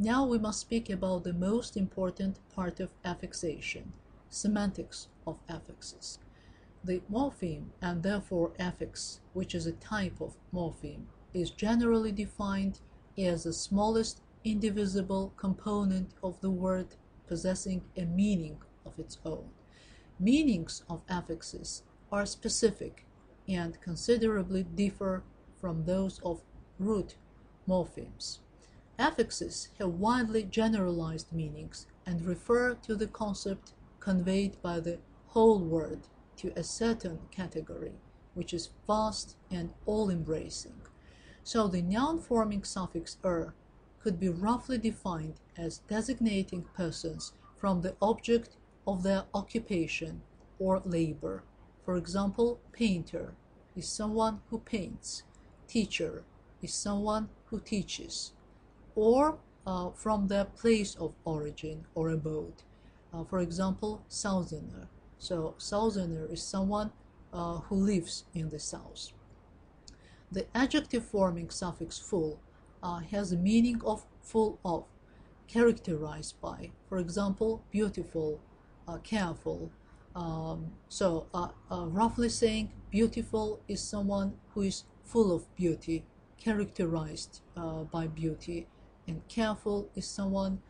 Now we must speak about the most important part of affixation, semantics of affixes. The morpheme, and therefore affix, which is a type of morpheme, is generally defined as the smallest indivisible component of the word possessing a meaning of its own. Meanings of affixes are specific and considerably differ from those of root morphemes. Affixes have widely generalized meanings and refer to the concept conveyed by the whole word to a certain category, which is vast and all-embracing. So the noun-forming suffix -er could be roughly defined as designating persons from the object of their occupation or labor. For example, painter is someone who paints, teacher is someone who teaches, or from their place of origin or abode. For example, southerner. So southerner is someone who lives in the south. The adjective forming suffix full has a meaning of full of, characterized by, for example, beautiful, careful. Roughly saying, beautiful is someone who is full of beauty, characterized by beauty, and careful is someone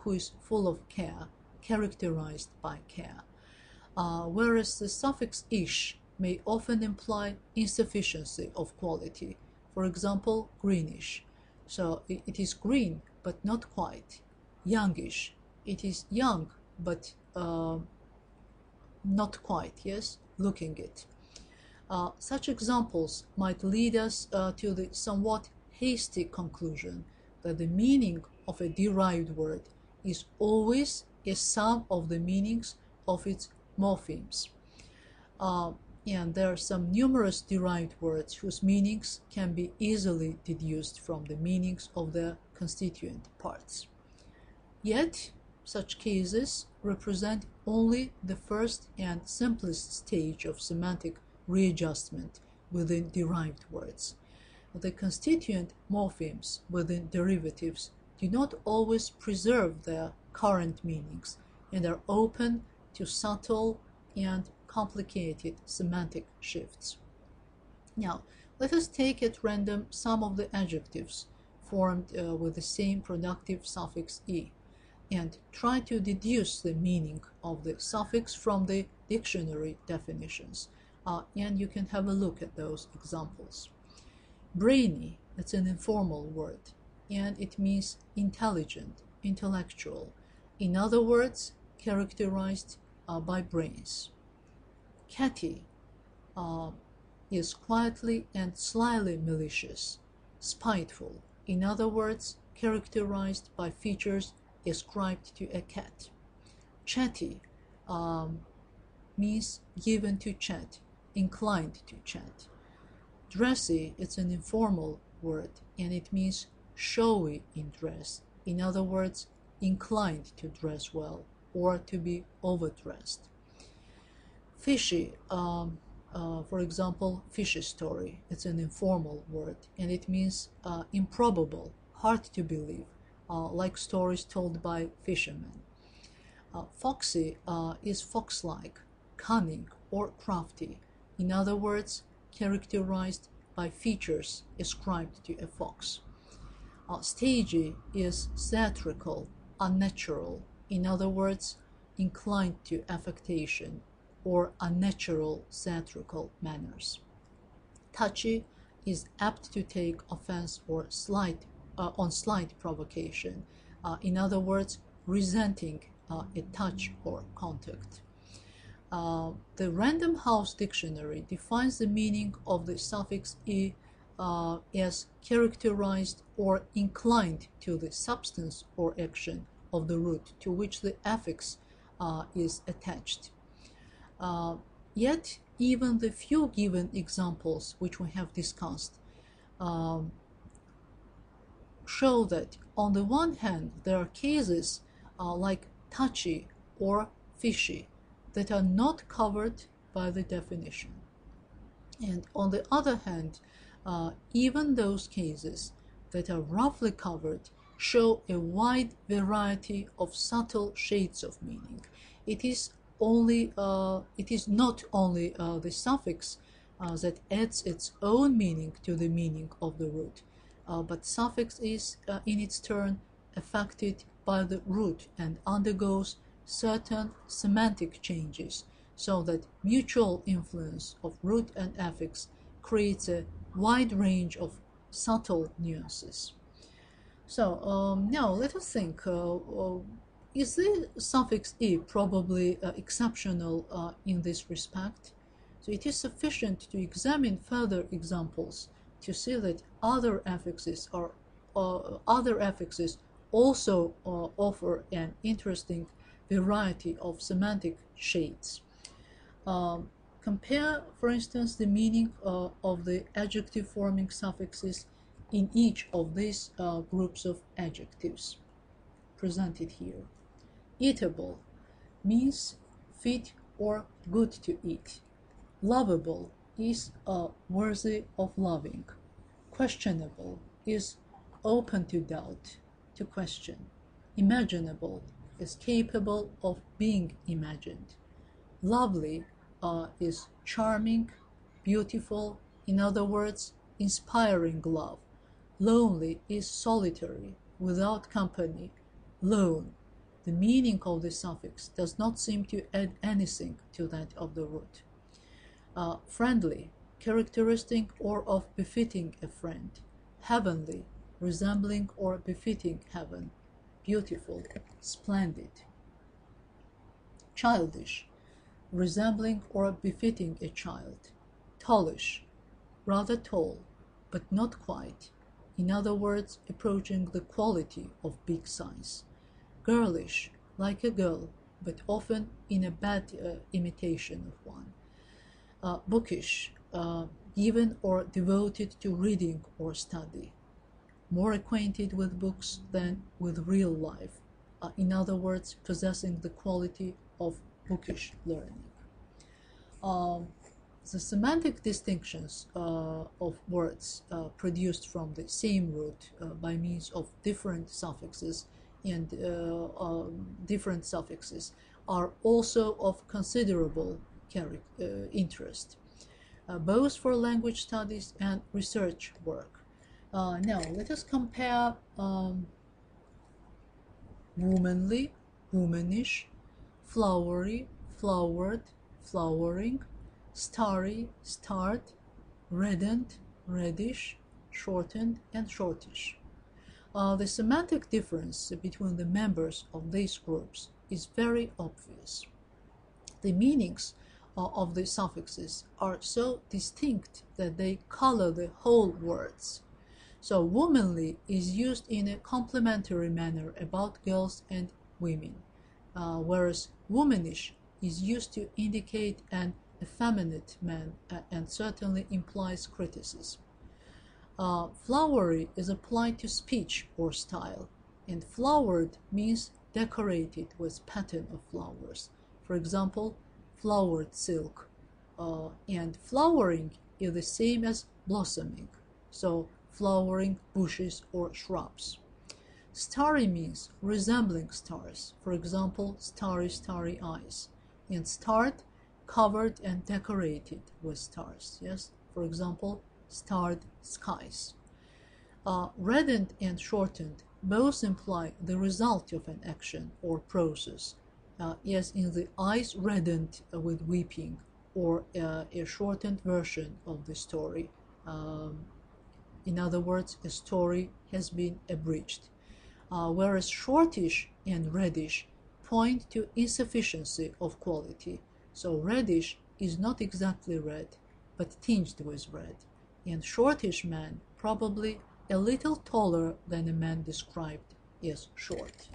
who is full of care, characterized by care. Whereas the suffix ish may often imply insufficiency of quality. For example, greenish. So it is green, but not quite. Youngish. It is young, but not quite, yes, looking it. Such examples might lead us to the somewhat hasty conclusion that the meaning of a derived word is always a sum of the meanings of its morphemes. And there are some numerous derived words whose meanings can be easily deduced from the meanings of their constituent parts. Yet, such cases represent only the first and simplest stage of semantic readjustment within derived words. The constituent morphemes within derivatives do not always preserve their current meanings and are open to subtle and complicated semantic shifts. Now, let us take at random some of the adjectives formed with the same productive suffix e and try to deduce the meaning of the suffix from the dictionary definitions. And you can have a look at those examples. Brainy, it's an informal word, and it means intelligent, intellectual. In other words, characterized by brains. Catty is quietly and slyly malicious, spiteful. In other words, characterized by features ascribed to a cat. Chatty means given to chat, inclined to chat. Dressy, it's an informal word, and it means showy in dress. In other words, inclined to dress well or to be overdressed. Fishy, for example, fishy story. It's an informal word, and it means improbable, hard to believe, like stories told by fishermen. Foxy is fox-like, cunning, or crafty. In other words, characterized by features ascribed to a fox. Stagey is theatrical, unnatural. In other words, inclined to affectation or unnatural theatrical manners. Touchy is apt to take offense or on slight provocation. In other words, resenting a touch or contact. The Random House Dictionary defines the meaning of the suffix e as characterized or inclined to the substance or action of the root to which the affix is attached. Yet, even the few given examples which we have discussed show that, on the one hand, there are cases like touchy or fishy that are not covered by the definition. And on the other hand, even those cases that are roughly covered show a wide variety of subtle shades of meaning. It is not only the suffix that adds its own meaning to the meaning of the root, but suffix is in its turn affected by the root and undergoes certain semantic changes, so that mutual influence of root and affix creates a wide range of subtle nuances. So now let us think, is the suffix "e" probably exceptional in this respect? So it is sufficient to examine further examples to see that other affixes also offer an interesting variety of semantic shades. Compare, for instance, the meaning of the adjective-forming suffixes in each of these groups of adjectives presented here. Eatable means fit or good to eat. Lovable is worthy of loving. Questionable is open to doubt, to question. Imaginable is capable of being imagined. Lovely is charming, beautiful, in other words, inspiring love. Lonely is solitary, without company, lone. The meaning of the suffix does not seem to add anything to that of the root. Friendly, characteristic or of befitting a friend. Heavenly, resembling or befitting heaven. Beautiful, splendid. Childish, resembling or befitting a child. Tallish, rather tall, but not quite. In other words, approaching the quality of big size. Girlish, like a girl, but often in a bad imitation of one. Bookish, given or devoted to reading or study. More acquainted with books than with real life. In other words, possessing the quality of bookish learning. The semantic distinctions of words produced from the same root by means of different suffixes and different suffixes are also of considerable interest, both for language studies and research work. Now, let us compare womanly, womanish, flowery, flowered, flowering, starry, starred, reddened, reddish, shortened, and shortish. The semantic difference between the members of these groups is very obvious. The meanings of the suffixes are so distinct that they color the whole words. So womanly is used in a complimentary manner about girls and women, whereas womanish is used to indicate an effeminate man and certainly implies criticism. Flowery is applied to speech or style, and flowered means decorated with pattern of flowers. For example, flowered silk. And flowering is the same as blossoming, so flowering bushes or shrubs. Starry means resembling stars, for example, starry, starry eyes. And starred, covered and decorated with stars, yes, for example, starred skies. Reddened and shortened both imply the result of an action or process, as in the eyes reddened with weeping, or a shortened version of the story. In other words, a story has been abridged. Whereas shortish and reddish point to insufficiency of quality. So reddish is not exactly red, but tinged with red. And shortish man probably a little taller than a man described as short.